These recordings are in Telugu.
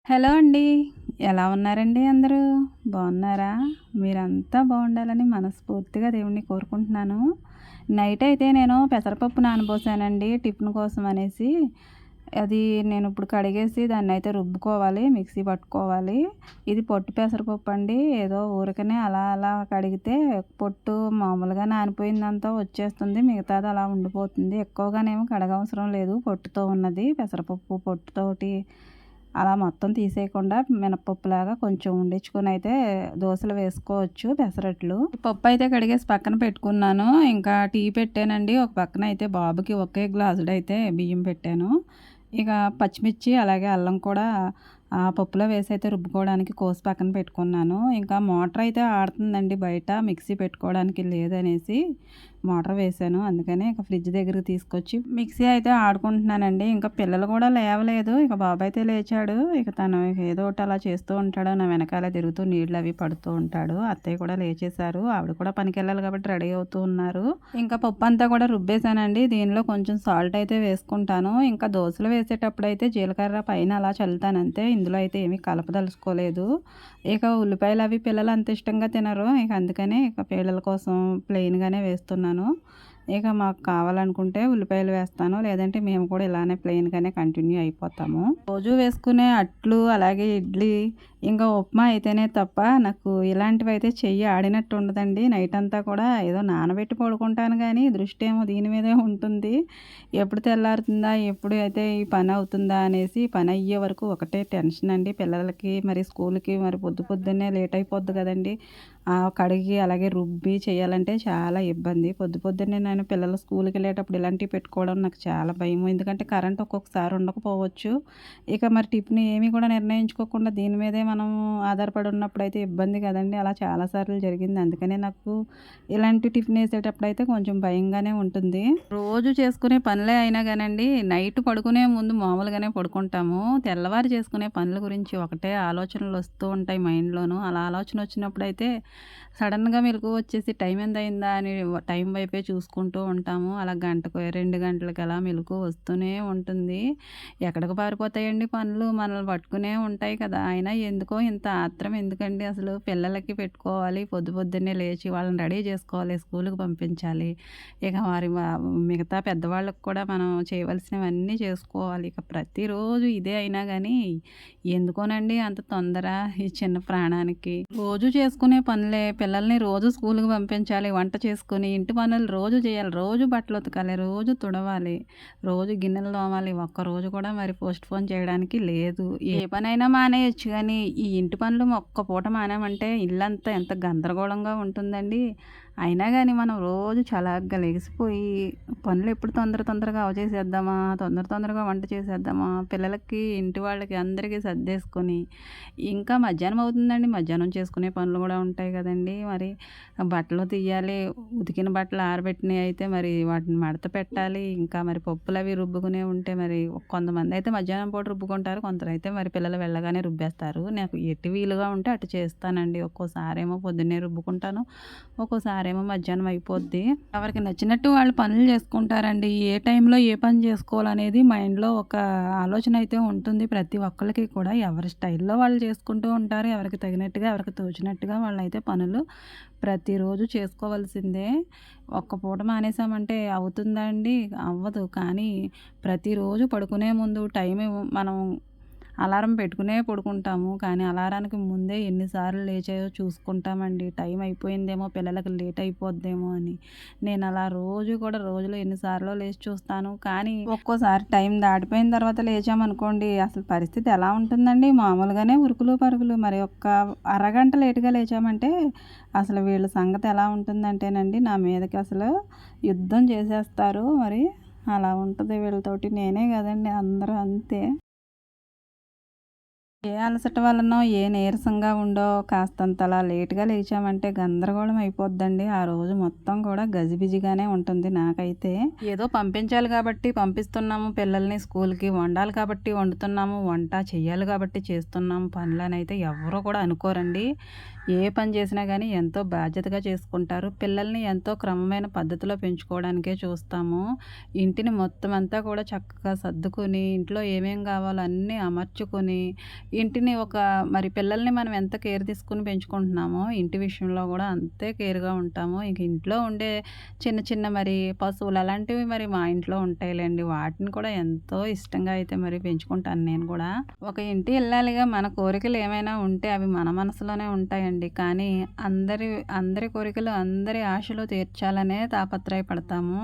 హలో అండి. ఎలా ఉన్నారండి అందరూ? బాగున్నారా? మీరంతా బాగుండాలని మనస్ఫూర్తిగా దేవుడిని కోరుకుంటున్నాను. నైట్ అయితే నేను పెసరపప్పు నానబోసానండి టిఫిన్ కోసం అనేసి. అది నేను ఇప్పుడు కడిగేసి దాన్నయితే రుబ్బుకోవాలి. మిక్సీ పట్టుకోవాలి. ఇది పొట్టు పెసరపప్పు అండి. ఏదో ఊరికనే అలా అలా కడిగితే పొట్టు మామూలుగా నానిపోయిందంతా వచ్చేస్తుంది. మిగతాది అలా ఉండిపోతుంది. ఎక్కువగానేమో కడగవసరం లేదు. పొట్టుతో ఉన్నది పెసరపప్పు పొట్టుతోటి అలా మొత్తం తీసేయకుండా మినపప్పులాగా కొంచెం ఉండించుకొనైతే దోసలు వేసుకోవచ్చు పెసరట్లు. పప్పయితే కడిగేసి పక్కన పెట్టుకున్నాను. ఇంకా టీ పెట్టానండి. ఒక పక్కన అయితే బాబుకి ఒకే గ్లాసుడయితే బియ్యం పెట్టాను. ఇక పచ్చిమిర్చి అలాగే అల్లం కూడా పప్పులో వేసైతే రుబ్బుకోవడానికి కోసి పక్కన పెట్టుకున్నాను. ఇంకా మోటర్ అయితే ఆడుతుందండి బయట. మిక్సీ పెట్టుకోవడానికి లేదనేసి మోటర్ వేశాను. అందుకని ఇక ఫ్రిడ్జ్ దగ్గరికి తీసుకొచ్చి మిక్సీ అయితే ఆడుకుంటున్నానండి. ఇంకా పిల్లలు కూడా లేవలేదు. ఇక బాబు అయితే లేచాడు. ఇక తను ఏదో ఒకటి అలా చేస్తూ ఉంటాడు. నా వెనకాలే తిరుగుతూ నీళ్ళు అవి పడుతూ ఉంటాడు. అత్తయ్య కూడా లేచేశారు. ఆవిడ కూడా పనికెళ్ళాలి కాబట్టి రెడీ అవుతూ ఉన్నారు. ఇంకా పప్పు అంతా కూడా రుబ్బేశానండి. దీనిలో కొంచెం సాల్ట్ అయితే వేసుకుంటాను. ఇంకా దోసలు వేసేటప్పుడు అయితే జీలకర్ర పైన అలా చల్లుతాను అంతే. ఇందులో అయితే ఏమీ కలపదలుచుకోలేదు. ఇక ఉల్లిపాయలు అవి పిల్లలు అంత ఇష్టంగా తినరు. ఇక అందుకనే ఇక పిల్లల కోసం ప్లెయిన్‌గానే వేస్తున్నాను. ఇక మాకు కావాలనుకుంటే ఉల్లిపాయలు వేస్తాను. లేదంటే మేము కూడా ఇలానే ప్లెయిన్‌గానే కంటిన్యూ అయిపోతాము. రోజు వేసుకునే అట్లు, అలాగే ఇడ్లీ, ఇంకా ఉప్మా అయితేనే తప్ప నాకు ఇలాంటివైతే చెయ్యి ఆడినట్టు ఉండదండి. నైట్ అంతా కూడా ఏదో నానబెట్టి పడుకుంటాను గానీ, దృష్టేమో దీని మీదే ఉంటుంది. ఎప్పుడు తెల్లారుతుందా? ఎప్పుడు అయితే ఈ పని అవుతుందా? అనేసి పని అయ్యే వరకు ఒకటే టెన్షన్ అండి. పిల్లలకి మరి స్కూల్‌కి మరి పొద్దున్నే లేట్ అయిపోద్ది కదండీ! కడిగి అలాగే రుబ్బి చేయాలంటే చాలా ఇబ్బంది. పొద్దున్నే నేను పిల్లలు స్కూల్‌కెళ్ళేటప్పుడు ఇలాంటివి పెట్టుకోవడం నాకు చాలా భయము. ఎందుకంటే కరెంట్ ఒక్కొక్కసారి ఉండకపోవచ్చు. ఇక మరి టిఫిన్ ఏమి కూడా నిర్ణయించుకోకుండా దీని మీదే మనం ఆధారపడి ఉన్నప్పుడైతే ఇబ్బంది కదండీ! అలా చాలా సార్లు జరిగింది. అందుకనే నాకు ఇలాంటి టిఫిన్ ఏసేటప్పుడైతే కొంచెం భయంగానే ఉంటుంది. రోజు చేసుకునే పనులే అయినా గానండి, నైట్ పడుకునే ముందు మామూలుగానే పడుకుంటాము. తెల్లవారి చేసుకునే పనుల గురించి ఒకటే ఆలోచనలొస్తూ ఉంటాయి మైండ్‌లోను. అలా ఆలోచన వచ్చినప్పుడైతే సడన్‌గా మెలుకువ వచ్చేసి టైం ఎంతయిందా అని టైం వైపే చూసుకుంటూ ఉంటాము. అలా గంటకో, 2 గంటలకి అలా మెలుకువ వస్తూనే ఉంటుంది. ఎక్కడికి పారిపోతాయండి పనులు మనల్ని పట్టుకునే ఉంటాయి కదా! అయినా ఎందుకో ఇంత ఆత్రం ఎందుకండి అసలు? పిల్లలకి పెట్టుకోవాలి. పొద్దున్నే లేచి వాళ్ళని రెడీ చేసుకోవాలి. స్కూలుకి పంపించాలి. ఇక మరి మిగతా పెద్దవాళ్ళకి కూడా మనం చేయవలసినవన్నీ చేసుకోవాలి. ఇక ప్రతిరోజు ఇదే అయినా గానీ ఎందుకోనండి అంత తొందర ఈ చిన్న ప్రాణానికి. రోజు చేసుకునే పనులే. పిల్లల్ని రోజు స్కూలుకి పంపించాలి. వంట చేసుకొని, ఇంటి పనులు రోజు చేయాలి. రోజు బట్టలు ఉతకాలి. రోజు తుడవాలి. రోజు గిన్నెలు తోమాలి. ఒక్కరోజు కూడా మరి పోస్ట్‌పోన్ చేయడానికి లేదు. ఏ పనైనా మానేయొచ్చు గానీ, ఈ ఇంటి పనులు ఒక్క పూట మానామంటే ఇల్లంతా ఎంత గందరగోళంగా ఉంటుందండి. అయినా గానీ మనం రోజు చలాగ్గా లెగిసిపోయి పనులు ఎప్పుడు తొందరగా అవచేసేద్దామా, తొందరగా వంట చేసేద్దామా, పిల్లలకి, ఇంటి వాళ్ళకి అందరికీ సర్దేసుకొని, ఇంకా మధ్యాహ్నం అవుతుందండి. మధ్యాహ్నం చేసుకునే పనులు గూడా ఉంటాయి గదండీ! మరి బట్టలు తీయాలి. ఉతికిన బట్టలు ఆరబెట్టినయి అయితే మరి వాటిని మడత పెట్టాలి. ఇంకా మరి పప్పులవి రుబ్బుకునేవి ఉంటే మరి కొంతమందయితే మధ్యాహ్నం పూట రుబ్బుకుంటారు. కొందరైతే మరి పిల్లలు వెళ్ళగానే రుబ్బేస్తారు. నాకు ఎటు వీలుగా ఉంటే అటు చేస్తానండి. ఒక్కోసారేమో పొద్దున్నే రుబ్బుకుంటాను. ఒక్కోసారేమో మధ్యాహ్నం అయిపోద్ది. ఎవరికి నచ్చినట్టు వాళ్ళు పనులు చేసుకుంటారండి. ఏ టైంలో ఏ పని చేసుకోవాలనేది మైండ్‌లో ఒక ఆలోచన అయితే ఉంటుంది ప్రతి ఒక్కళ్ళకి కూడా. ఎవరి స్టైల్‌లో వాళ్ళు చేసుకుంటూ ఉంటారు. ఎవరికి తగినట్టుగా, ఎవరికి తోచినట్టుగా వాళ్ళైతే పనులు ప్రతిరోజు చేసుకోవాల్సిందే. ఒక్క పూట మానేసామంటే అవుతుందా అండి? అవ్వదు. కానీ ప్రతిరోజు పడుకునే ముందు మనం అలారం పెట్టుకునే పడుకుంటాము. కానీ అలారానికి ముందే ఎన్నిసార్లు లేచాయో చూసుకుంటామండి. టైం అయిపోయిందేమో, పిల్లలకి లేట్ అయిపోద్దేమో అని. నేను అలా రోజులో ఎన్ని సార్లో లేచి చూస్తాను. కానీ ఒక్కోసారి టైం దాటిపోయిన తర్వాత లేచామనుకోండి, అసలు పరిస్థితి ఎలా ఉంటుందండి? మామూలుగానే ఉరుకులు పరుగులు. మరి ఒక్క అరగంట లేట్‌గా లేచామంటే అసలు వీళ్ళ సంగతి ఎలా ఉంటుందంటేనండి, నా మీదకి అసలు యుద్ధం చేసేస్తారు. మరి అలా ఉంటది వీళ్ళతోటి. నేనే కాదండి అందరూ అంతే. ఏ అలసట వల్లనో, ఏ నీరసంగా ఉండో కాస్తంత అలా లేట్‌గా లేచామంటే గందరగోళం అయిపోద్దండి. ఆ రోజు మొత్తం కూడా గజిబిజిగానే ఉంటుంది నాకైతే. ఏదో పంపించాలి కాబట్టి పంపిస్తున్నాము పిల్లల్ని స్కూల్‌కి, వండాలి కాబట్టి వండుతున్నాము, వంట చెయ్యాలి కాబట్టి చేస్తున్నాము పనులనైతే ఎవ్వరు కూడా అనుకోరండి. ఏ పని చేసినా గానీ ఎంతో బాధ్యతగా చేసుకుంటారు. పిల్లల్ని ఎంతో క్రమమైన పద్ధతిలో పెంచుకోవడానికే చూస్తాము. ఇంటిని మొత్తం అంతా కూడా చక్కగా సర్దుకొని, ఇంట్లో ఏమేం కావాలో అన్నీ అమర్చుకొని, ఇంటిని మరి పిల్లల్ని మనం ఎంత కేర్ తీసుకొని పెంచుకుంటున్నామో, ఇంటి విషయంలో గూడా అంతే కేర్‌గా ఉంటాము. ఇంక ఇంట్లో ఉండే చిన్న చిన్న మరి పశువులు అలాంటివి మరి మా ఇంట్లో ఉంటాయిలెండి. వాటిని కూడా ఎంతో ఇష్టంగా అయితే మరి పెంచుకుంటాను నేను గూడా. ఒక ఇంటి ఇల్లాలిగా మన కోరికలు ఏమైనా ఉంటే అవి మన మనసులోనే ఉంటాయండి. కానీ అందరి అందరి కోరికలు, అందరి ఆశలు తీర్చాలనే తాపత్రయపడతాము.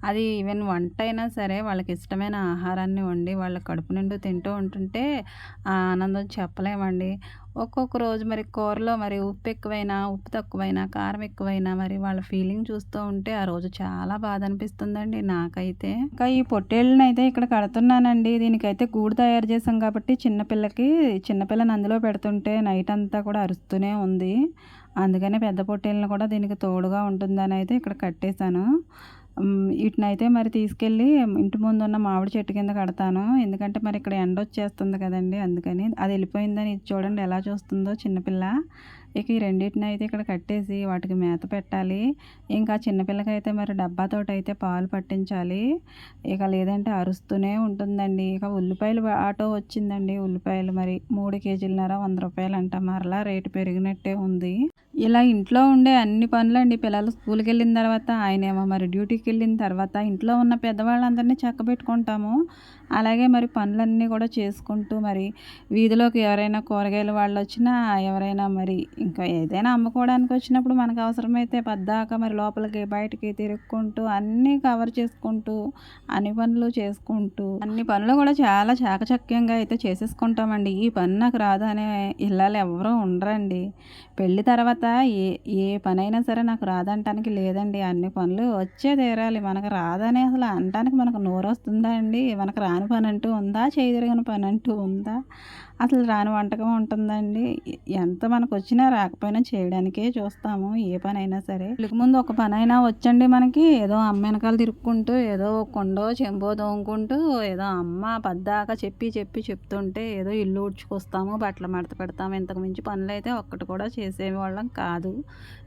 అది ఈవెన్ వంటైనా సరే వాళ్ళకిష్టమైన ఆహారాన్ని వండి వాళ్ళ కడుపు నిండా తింటూ ఉంటుంటే ఆ ఆనందం చెప్పలేమండి. ఒక్కొక్క రోజు మరి కూరలో మరి ఉప్పు ఎక్కువైనా, ఉప్పు తక్కువైనా, కారం ఎక్కువైనా మరి వాళ్ళ ఫీలింగ్ చూస్తూ ఉంటే ఆ రోజు చాలా బాధ అనిపిస్తుందండి నాకైతే. ఇంకా ఈ పొట్టేళ్ళనైతే ఇక్కడ కడుతున్నానండి. దీనికైతే గూడు తయారు చేశాం కాబట్టి చిన్నపిల్లని అందులో పెడుతుంటే నైట్ అంతా కూడా అరుస్తూనే ఉంది. అందుకనే పెద్ద పొట్టేళ్ళని కూడా దీనికి తోడుగా ఉంటుందని అయితే ఇక్కడ కట్టేశాను. ఈటినైతే మరి తీసుకెళ్ళి ఇంటి ముందున్న మామిడి చెట్టు కింద కడతాను. ఎందుకంటే మరి ఇక్కడ ఎండొచ్చేస్తుంది కదండీ! అందుకని. అది వెళ్ళిపోయిందని ఇది చూడండి ఎలా చూస్తుందో చిన్నపిల్ల. ఇక ఈ రెండిటినైతే ఇక్కడ కట్టేసి వాటికి మేత పెట్టాలి. ఇంకా చిన్నపిల్లకైతే మరి డబ్బాతోటైతే పాలు పట్టించాలి. ఇక లేదంటే అరుస్తూనే ఉంటుందండి. ఇక ఉల్లిపాయలు ఆటో వచ్చిందండి. ఉల్లిపాయలు మరి 3 కేజీలన్నర ₹100 మరలా రేటు పెరిగినట్టే ఉంది. ఇలా ఇంట్లో ఉండే అన్ని పనులండి. పిల్లలు స్కూల్‌కెళ్ళిన తర్వాత, ఆయనేమో మరి డ్యూటీకెళ్ళిన తర్వాత ఇంట్లో ఉన్న పెద్దవాళ్ళందరినీ చక్కబెట్టుకుంటాము. అలాగే మరి పనులన్నీ కూడా చేసుకుంటూ మరి వీధిలోకి ఎవరైనా కూరగాయల వాళ్ళొచ్చినా, ఎవరైనా మరి ఇంకా ఏదైనా అమ్ముకోవడానికి వచ్చినప్పుడు మనకు అవసరమైతే పద్దాక మరి లోపలికి, బయటికి తిరుక్కుంటూ అన్నీ కవర్ చేసుకుంటూ, అన్ని పనులు చేసుకుంటూ, అన్ని పనులు కూడా చాలా చాకచక్యంగా అయితే చేసేసుకుంటామండి. ఈ పని నాకు రాదు అనే ఇల్లాలు ఎవ్వరూ ఉండరండి. పెళ్లి తర్వాత ఏ ఏ పనైనా సరే నాకు రాదంటానికి లేదండి. అన్ని పనులు వచ్చే తీరాలి. మనకు రాదని అసలు అనటానికి మనకు నోరొస్తుందా అండి? మనకు రాని పనంటూ ఉందా? చేయి తిరగని పనంటూ ఉందా? అసలు రాని వంటకం ఉంటుందండి? ఎంత మనకొచ్చినా రాకపోయినా చేయడానికే చూస్తాము ఏ పనైనా సరే. పెళ్ళికి ముందు ఒక పనైనా వచ్చండి మనకి. ఏదో అమ్మ వెనకాల తిరుక్కుంటూ, ఏదో కుండో, చెంబో తోముకుంటూ, ఏదో అమ్మ పద్దాక చెప్తుంటే ఏదో ఇల్లు ఊడ్చుకొస్తాము, బట్టలు మడత పెడతాము. ఇంతకు మించి పనులైతే ఒక్కటి కూడా చేసేవాళ్ళం కాదు.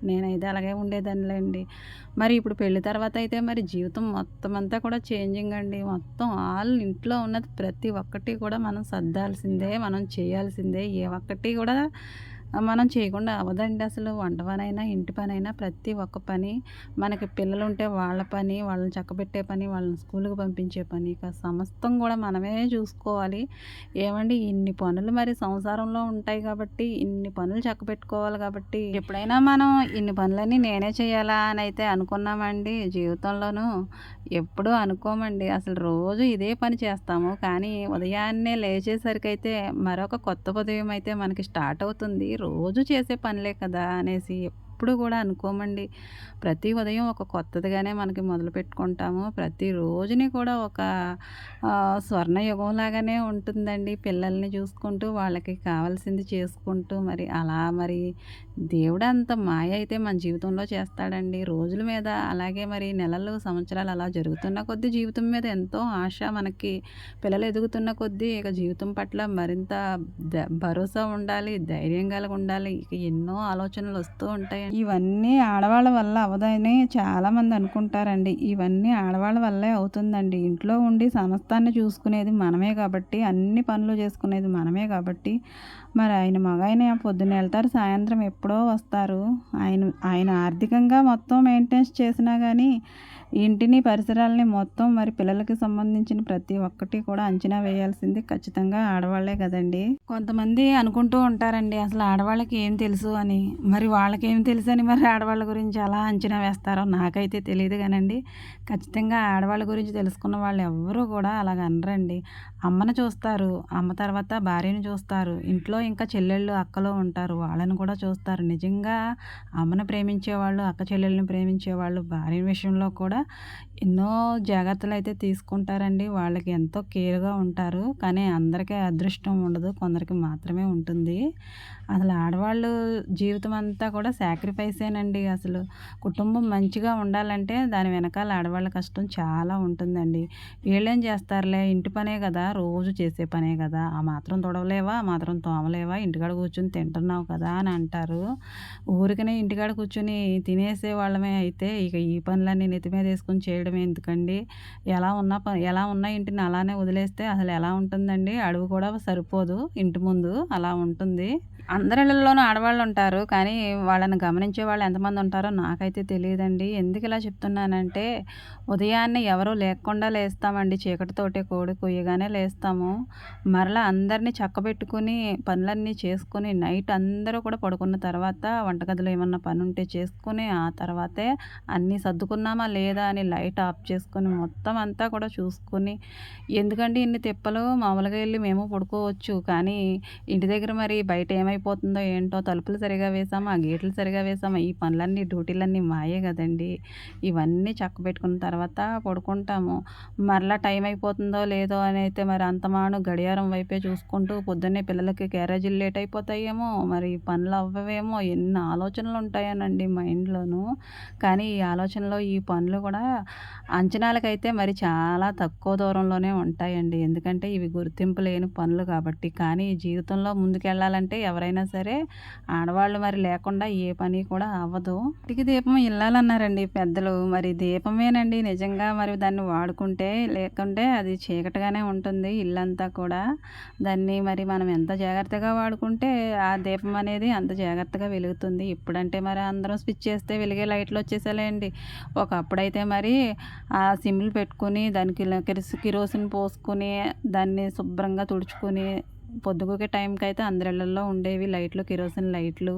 నేనైతే అలాగే ఉండేదాన్నిలెండి. మరి ఇప్పుడు పెళ్లి తర్వాత అయితే మరి జీవితం మొత్తం అంతా కూడా చేంజింగ్ అండి. మొత్తం ఇంట్లో ఉన్నది ప్రతి ఒక్కటి కూడా మనం సర్దాల్సిందే, మనం చేయాల్సిందే. ఏ ఒక్కటి కూడా మనం చేయకుండా అవ్వదండి అసలు. వంట పనైనా, ఇంటి పనైనా ప్రతి ఒక్క పని. మనకి పిల్లలుంటే వాళ్ళ పని, వాళ్ళని చక్కబెట్టే పని, వాళ్ళని స్కూలుకి పంపించే పని, ఇక సమస్తం కూడా మనమే చూసుకోవాలి. ఏవండీ ఇన్ని పనులు మరి సంసారంలో ఉంటాయి కాబట్టి, ఇన్ని పనులు చక్కబెట్టుకోవాలి కాబట్టి, ఎప్పుడైనా మనం ఇన్ని పనులన్నీ నేనే చేయాలా అని అయితే అనుకున్నామండి జీవితంలోనూ? ఎప్పుడూ అనుకోమండి. అసలు రోజు ఇదే పని చేస్తాము. కానీ ఉదయాన్నే లేచేసరికైతే మరొక కొత్త ఉదయం అయితే మనకి స్టార్ట్ అవుతుంది. రోజు చేసే పనులే కదా అనేసి ఎప్పుడు కూడా అనుకోమండి. ప్రతి ఉదయం ఒక కొత్తదిగానే మనకి మొదలుపెట్టుకుంటాము. ప్రతి రోజుని కూడా ఒక స్వర్ణయుగం లాగానే ఉంటుందండి. పిల్లల్ని చూసుకుంటూ, వాళ్ళకి కావాల్సింది చేసుకుంటూ మరి అలా మరి దేవుడు అంత మాయ అయితే మన జీవితంలో చేస్తాడండి. రోజుల మీద అలాగే మరి నెలలు, సంవత్సరాలు అలా జరుగుతున్న కొద్దీ జీవితం మీద ఎంతో ఆశ మనకి. పిల్లలు ఎదుగుతున్న కొద్దీ ఇక జీవితం పట్ల మరింత భరోసా ఉండాలి, ధైర్యం కలిగి ఉండాలి. ఇక ఎన్నో ఆలోచనలు వస్తూ ఉంటాయండి. ఇవన్నీ ఆడవాళ్ళ వల్ల అవ్వదని చాలామంది అనుకుంటారండి. ఇవన్నీ ఆడవాళ్ళ వల్లే అవుతుందండి. ఇంట్లో ఉండి సమస్తాన్ని చూసుకునేది మనమే కాబట్టి, అన్ని పనులు చేసుకునేది మనమే కాబట్టి, మరి మగాయన పొద్దున్న వెళ్తారు, సాయంత్రం ఎప్పుడో వస్తారు. ఆయన ఆర్థికంగా మొత్తం మెయింటెనెన్స్ చేసినా కానీ ఇంటిని, పరిసరాలని మొత్తం మరి పిల్లలకి సంబంధించిన ప్రతి ఒక్కటి కూడా అంచనా వేయాల్సింది ఖచ్చితంగా ఆడవాళ్ళే కదండీ! కొంతమంది అనుకుంటూ ఉంటారండి అసలు ఆడవాళ్ళకి ఏం తెలుసు అని. మరి వాళ్ళకేం తెలుసని మరి ఆడవాళ్ళ గురించి అలా అంచనా వేస్తారో నాకైతే తెలీదు గానండి. ఖచ్చితంగా ఆడవాళ్ళ గురించి తెలుసుకున్న వాళ్ళు ఎవ్వరూ కూడా అలాగ అనరండి. అమ్మను చూస్తారు. అమ్మ తర్వాత భార్యను చూస్తారు. ఇంట్లో ఇంకా చెల్లెళ్ళు, అక్కలు ఉంటారు. వాళ్ళని కూడా చూస్తారు. నిజంగా అమ్మను ప్రేమించేవాళ్ళు, అక్క చెల్లెల్ని ప్రేమించేవాళ్ళు భార్య విషయంలో కూడా ఎన్నో జాగ్రత్తలైతే తీసుకుంటారండి. వాళ్ళకి ఎంతో కేర్‌గా ఉంటారు. కానీ అందరికీ అదృష్టం ఉండదు. కొందరికి మాత్రమే ఉంటుంది. అసలు ఆడవాళ్ళు జీవితం అంతా కూడా సాక్రిఫైసేనండి అసలు. కుటుంబం మంచిగా ఉండాలంటే దాని వెనకాల ఆడవాళ్ళ కష్టం చాలా ఉంటుందండి. వీళ్ళేం చేస్తారులే ఇంటి పనే కదా! రోజు చేసే పనే కదా! ఆ మాత్రం తుడవలేవా? ఆ మాత్రం తోమలేవా? ఇంటికాడ కూర్చొని తింటున్నావు కదా! అని అంటారు. ఊరికనే ఇంటికాడ కూర్చొని తినేసే వాళ్ళమే అయితే ఇక ఈ పనులన్నీ నెత్తి మీద ఏసుకొని చేయడం చేయడం ఎందుకండి? ఎలా ఉన్న ఇంటిని అలానే వదిలేస్తే అసలు ఎలా ఉంటుందండి? అడుగు కూడా సరిపోదు ఇంటి ముందు అలా ఉంటుంది. అందరి ఇళ్లలోనూ ఆడవాళ్ళుంటారు. కానీ వాళ్ళని గమనించే వాళ్ళు ఎంతమంది ఉంటారో నాకైతే తెలీదండి. ఎందుకు ఇలా చెప్తున్నానంటే, ఉదయాన్నే ఎవరు లేకుండా లేస్తామండి. చీకటితోటే కోడి కూయగానే లేస్తాము. మరలా అందరిని చక్కబెట్టుకొని పనులన్నీ చేసుకొని నైట్ అందరూ కూడా పడుకున్న తర్వాత వంటగదిలో ఏమన్నా పనుంటే చేసుకొని, ఆ తర్వాతే అన్నీ సర్దుకున్నామా లేదా అని లైట్ ఆఫ్ చేసుకొని మొత్తం అంతా కూడా చూసుకొని, ఎందుకండి ఇన్ని తిప్పలు? మామూలుగా ఎళ్లి మేము పడుకోవచ్చు. కానీ ఇంటి దగ్గర మరి బయట ఏమైపోతుందో ఏంటో? తలుపులు సరిగా వేసామా? గేట్లు సరిగా వేసామా? ఈ పనులన్నీ డ్యూటీలన్నీ మాయే గదండీ! ఇవన్నీ చక్కబెట్టుకున్న తర్వాత పడుకుంటాము. మరలా టైం అయిపోతుందో లేదో అనైతే మరి అంతమాను గడియారం వైపే చూసుకుంటూ పొద్దున్నే పిల్లలకి క్యారేజీలు లేట్ అయిపోతాయేమో, మరి పనులు అవ్వవేమో ఎన్ని ఆలోచనలుంటాయోనండి మైండ్‌లోను. కానీ ఈ ఆలోచనలు, ఈ పనులు కూడా అంచనాలకైతే మరి చాలా తక్కువ దూరంలోనే ఉంటాయండి. ఎందుకంటే ఇవి గుర్తింపు లేని పనులు కాబట్టి. కానీ జీవితంలో ముందుకెళ్ళాలంటే ఎవరైనా సరే ఆడవాళ్ళు మరి లేకుండా ఏ పని కూడా అవ్వదు. ఇంటికి దీపం ఇల్లాలన్నారండి పెద్దలు. మరి దీపమేనండి నిజంగా మరి దాన్ని వాడుకుంటే, లేకుంటే అది చీకటిగానే ఉంటుంది ఇల్లంతా కూడా. దాన్ని మరి మనం ఎంత జాగ్రత్తగా వాడుకుంటే ఆ దీపం అనేది అంత జాగ్రత్తగా వెలుగుతుంది. ఇప్పుడంటే మరి అందరం స్విచ్ చేస్తే వెలిగే లైట్‌లొచ్చేసాయండి. ఒకప్పుడైతే మరి ఆ సిమ్‌లు పెట్టుకొని దానికి కిరోసిన్ పోసుకొని దాన్ని శుభ్రంగా తుడుచుకొని పొద్దుగూకే టైంకైతే అందరిళ్ళల్లో ఉండేవి లైట్లు, కిరోసిన్ లైట్లు.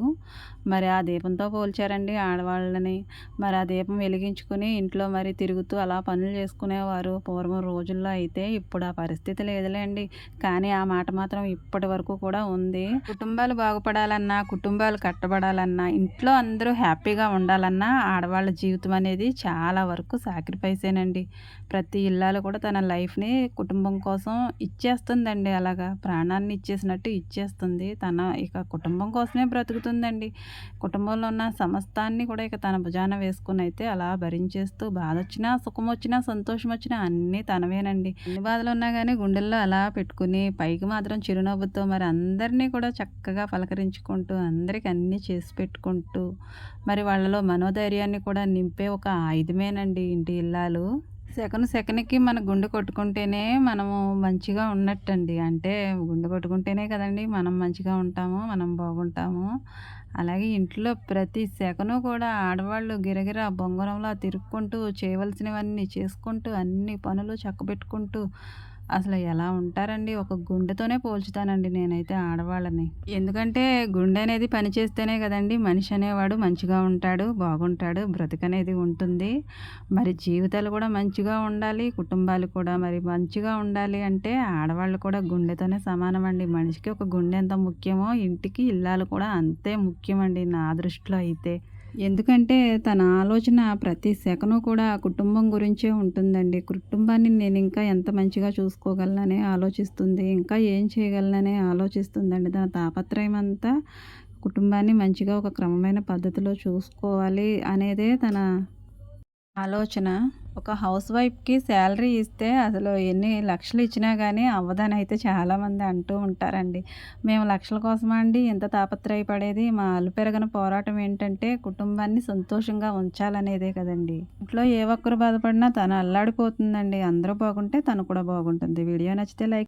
మరి ఆ దీపంతో పోల్చారండి ఆడవాళ్ళని. మరి ఆ దీపం వెలిగించుకొని ఇంట్లో మరి తిరుగుతూ అలా పనులు చేసుకునేవారు పూర్వం రోజుల్లో అయితే. ఇప్పుడు ఆ పరిస్థితి లేదులేండి. కానీ ఆ మాట మాత్రం ఇప్పటి వరకు కూడా ఉంది. కుటుంబాలు బాగుపడాలన్నా, కుటుంబాలు కట్టబడాలన్నా, ఇంట్లో అందరూ హ్యాపీగా ఉండాలన్నా ఆడవాళ్ళ జీవితం అనేది చాలా వరకు సాక్రిఫైసేనండి. ప్రతి ఇల్లాలు కూడా తన లైఫ్‌ని కుటుంబం కోసం ఇచ్చేస్తుందండి అలాగా. ప్రాణాన్ని ఇచ్చేసినట్టు ఇచ్చేస్తుంది. ఇక కుటుంబం కోసమే బ్రతుకుతుందండి. కుటుంబంలో ఉన్న సమస్తాన్ని కూడా ఇక తన భుజాన వేసుకొనైతే అలా భరించేస్తూ బాధొచ్చినా, సుఖమొచ్చినా, సంతోషమొచ్చినా అన్నీ తనవేనండి. ఎన్ని బాధలున్నా గానీ గుండెల్లో అలా పెట్టుకుని పైకి మాత్రం చిరునవ్వుతో మరి అందరినీ కూడా చక్కగా పలకరించుకుంటూ, అందరికి అన్నీ చేసి పెట్టుకుంటూ, మరి వాళ్ళలో మనోధైర్యాన్ని కూడా నింపే ఒక ఆయుధమేనండి ఇంటి ఇల్లాలు. సెకనుకి మన గుండె కొట్టుకుంటేనే మనము మంచిగా ఉన్నట్టండి. అంటే గుండె కొట్టుకుంటేనే కదండీ మనం మంచిగా ఉంటాము, మనం బాగుంటాము. అలాగే ఇంట్లో ప్రతి సెకను కూడా ఆడవాళ్ళు గిరగిరా బొంగరంలా తిరుక్కుంటూ చేయవలసినవన్నీ చేసుకుంటూ అన్ని పనులు చక్కబెట్టుకుంటూ అసలు ఎలా ఉంటారండి? ఒక గుండెతోనే పోల్చుతానండి నేనైతే ఆడవాళ్ళని. ఎందుకంటే గుండె అనేది పని చేస్తేనే కదండీ మనిషి అనేవాడు మంచిగా ఉంటాడు, బాగుంటాడు, బ్రతుకనేది ఉంటుంది. మరి జీవితాలు కూడా మంచిగా ఉండాలి, కుటుంబాలు కూడా మరి మంచిగా ఉండాలి అంటే ఆడవాళ్ళు కూడా గుండెతోనే సమానమండి. మనిషికి ఒక గుండె ఎంత ముఖ్యమో ఇంటికి ఇల్లాలు కూడా అంతే ముఖ్యమండి నా దృష్టిలో అయితే. ఎందుకంటే తన ఆలోచన ప్రతి సెకను కూడా కుటుంబం గురించే ఉంటుందండి. కుటుంబాన్ని నేనింకా ఎంత మంచిగా చూసుకోగలననే ఆలోచిస్తుంది. ఇంకా ఏం చేయగలననే ఆలోచిస్తుందండి. తన తాపత్రయం అంతా కుటుంబాన్ని మంచిగా ఒక క్రమమైన పద్ధతిలో చూసుకోవాలి అనేదే తన ఆలోచన. ఒక హౌస్ వైఫ్‌కి శాలరీ ఇస్తే అసలు ఎన్ని లక్షలు ఇచ్చినా గానీ అవ్వదనైతే చాలామంది అంటూ ఉంటారండి. మేము లక్షల కోసమా అండి ఇంత తాపత్రయపడేది? మా అలుపెరగని పోరాటం ఏంటంటే కుటుంబాన్ని సంతోషంగా ఉంచాలనేదే కదండీ! ఇంట్లో ఏ ఒక్కరు బాధపడినా తను అల్లాడిపోతుందండి. అందరూ బాగుంటే తను కూడా బాగుంటుంది. వీడియో నచ్చితే లైక్